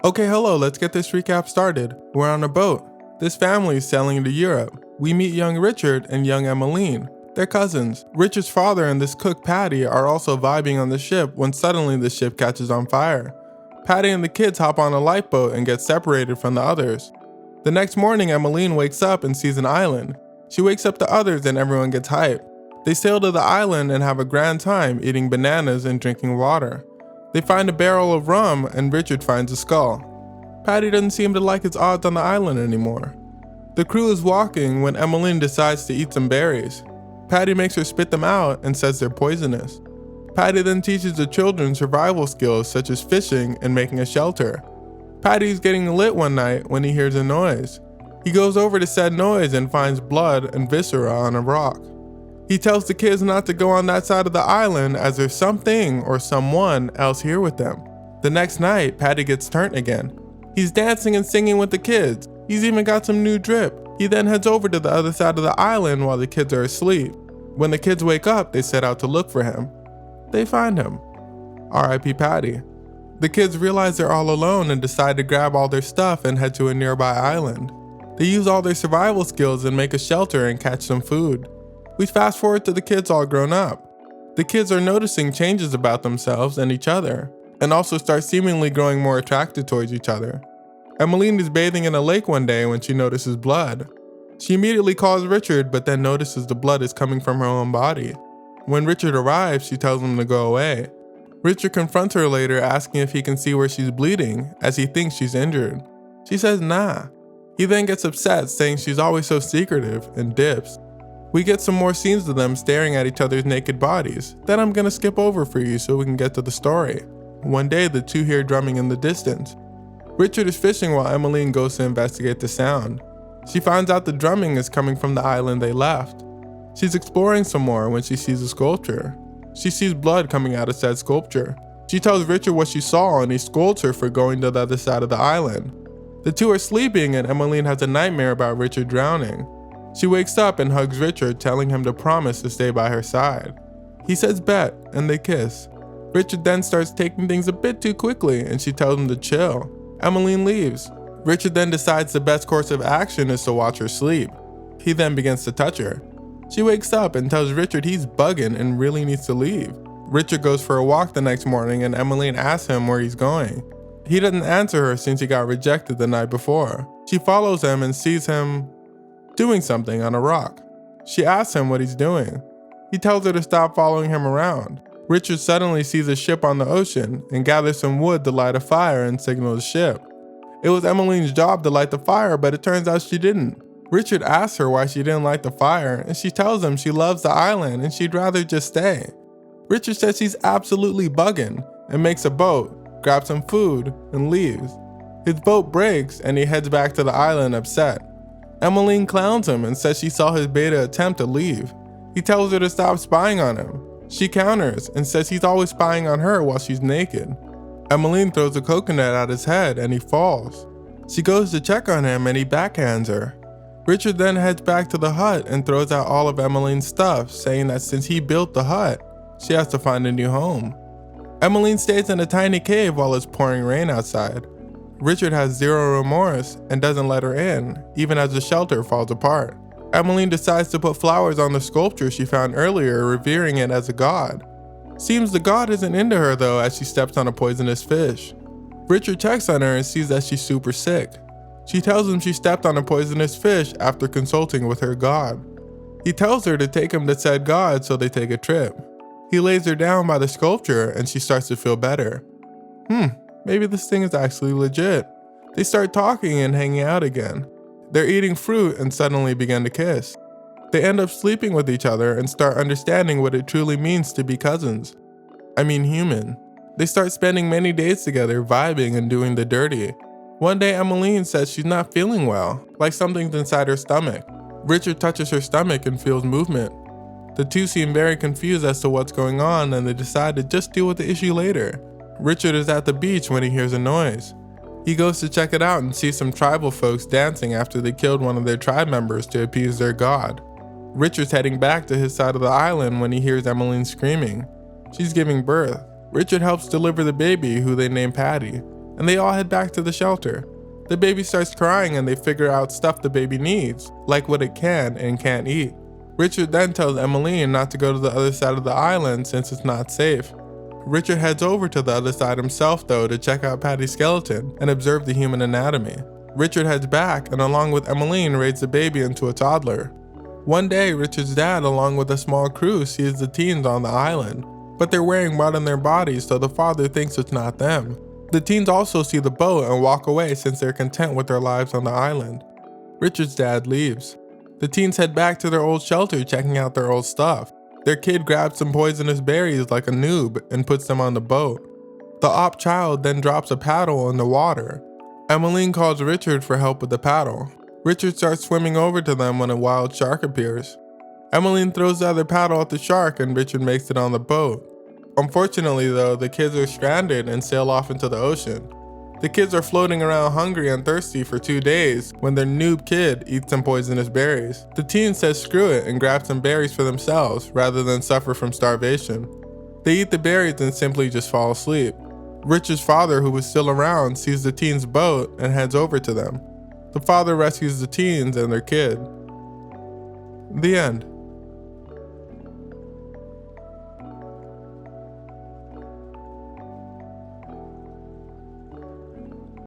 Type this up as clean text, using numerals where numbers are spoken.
Okay, hello, let's get this recap started. We're on a boat. This family is sailing to Europe. We meet young Richard and young Emmeline. They're cousins. Richard's father and this cook Patty are also vibing on the ship when suddenly the ship catches on fire. Patty and the kids hop on a lifeboat and get separated from the others. The next morning, Emmeline wakes up and sees an island. She wakes up the others and everyone gets hyped. They sail to the island and have a grand time eating bananas and drinking water. They find a barrel of rum and Richard finds a skull. Patty doesn't seem to like his odds on the island anymore. The crew is walking when Emmeline decides to eat some berries. Patty makes her spit them out and says they're poisonous. Patty then teaches the children survival skills such as fishing and making a shelter. Patty's getting lit one night when he hears a noise. He goes over to said noise and finds blood and viscera on a rock. He tells the kids not to go on that side of the island as there's something or someone else here with them. The next night, Patty gets turned again. He's dancing and singing with the kids. He's even got some new drip. He then heads over to the other side of the island while the kids are asleep. When the kids wake up, they set out to look for him. They find him. R.I.P. Patty. The kids realize they're all alone and decide to grab all their stuff and head to a nearby island. They use all their survival skills and make a shelter and catch some food. We fast forward to the kids all grown up. The kids are noticing changes about themselves and each other, and also start seemingly growing more attracted towards each other. Emmeline is bathing in a lake one day when she notices blood. She immediately calls Richard, but then notices the blood is coming from her own body. When Richard arrives, she tells him to go away. Richard confronts her later, asking if he can see where she's bleeding, as he thinks she's injured. She says nah. He then gets upset, saying she's always so secretive, and dips. We get some more scenes of them staring at each other's naked bodies that I'm gonna skip over for you so we can get to the story. One day, the two hear drumming in the distance. Richard is fishing while Emmeline goes to investigate the sound. She finds out the drumming is coming from the island they left. She's exploring some more when she sees a sculpture. She sees blood coming out of said sculpture. She tells Richard what she saw and he scolds her for going to the other side of the island. The two are sleeping and Emmeline has a nightmare about Richard drowning. She wakes up and hugs Richard, telling him to promise to stay by her side. He says bet, and they kiss. Richard then starts taking things a bit too quickly and she tells him to chill. Emmeline leaves. Richard then decides the best course of action is to watch her sleep. He then begins to touch her. She wakes up and tells Richard he's bugging and really needs to leave. Richard goes for a walk the next morning and Emmeline asks him where he's going. He doesn't answer her since he got rejected the night before. She follows him and sees him doing something on a rock. She asks him what he's doing. He tells her to stop following him around. Richard suddenly sees a ship on the ocean and gathers some wood to light a fire and signal the ship. It was Emmeline's job to light the fire, but it turns out she didn't. Richard asks her why she didn't light the fire, and she tells him she loves the island and she'd rather just stay. Richard says he's absolutely bugging and makes a boat, grabs some food, and leaves. His boat breaks and he heads back to the island upset. Emmeline clowns him and says she saw his beta attempt to leave. He tells her to stop spying on him. She counters and says he's always spying on her while she's naked. Emmeline throws a coconut at his head and he falls. She goes to check on him and he backhands her. Richard then heads back to the hut and throws out all of Emmeline's stuff, saying that since he built the hut, she has to find a new home. Emmeline stays in a tiny cave while it's pouring rain outside. Richard has zero remorse and doesn't let her in, even as the shelter falls apart. Emmeline decides to put flowers on the sculpture she found earlier, revering it as a god. Seems the god isn't into her though, as she steps on a poisonous fish. Richard checks on her and sees that she's super sick. She tells him she stepped on a poisonous fish after consulting with her god. He tells her to take him to said god, so they take a trip. He lays her down by the sculpture and she starts to feel better. Maybe this thing is actually legit. They start talking and hanging out again. They're eating fruit and suddenly begin to kiss. They end up sleeping with each other and start understanding what it truly means to be cousins. I mean human. They start spending many days together, vibing and doing the dirty. One day Emmeline says she's not feeling well, like something's inside her stomach. Richard touches her stomach and feels movement. The two seem very confused as to what's going on and they decide to just deal with the issue later. Richard is at the beach when he hears a noise. He goes to check it out and sees some tribal folks dancing after they killed one of their tribe members to appease their god. Richard's heading back to his side of the island when he hears Emmeline screaming. She's giving birth. Richard helps deliver the baby, who they name Patty. and they all head back to the shelter. The baby starts crying and they figure out stuff the baby needs, like what it can and can't eat. Richard then tells Emmeline not to go to the other side of the island since it's not safe. Richard heads over to the other side himself though to check out Patty's skeleton and observe the human anatomy. Richard heads back and along with Emmeline raises the baby into a toddler. One day, Richard's dad along with a small crew sees the teens on the island, but they're wearing mud on their bodies so the father thinks it's not them. The teens also see the boat and walk away since they're content with their lives on the island. Richard's dad leaves. The teens head back to their old shelter checking out their old stuff. Their kid grabs some poisonous berries like a noob and puts them on the boat. The op child then drops a paddle in the water. Emmeline calls Richard for help with the paddle. Richard starts swimming over to them when a wild shark appears. Emmeline throws the other paddle at the shark and Richard makes it on the boat. Unfortunately though, the kids are stranded and sail off into the ocean. The kids are floating around hungry and thirsty for 2 days when their noob kid eats some poisonous berries. The teen says screw it and grabs some berries for themselves rather than suffer from starvation. They eat the berries and simply just fall asleep. Richard's father, who was still around, sees the teens' boat and heads over to them. The father rescues the teens and their kid. The end.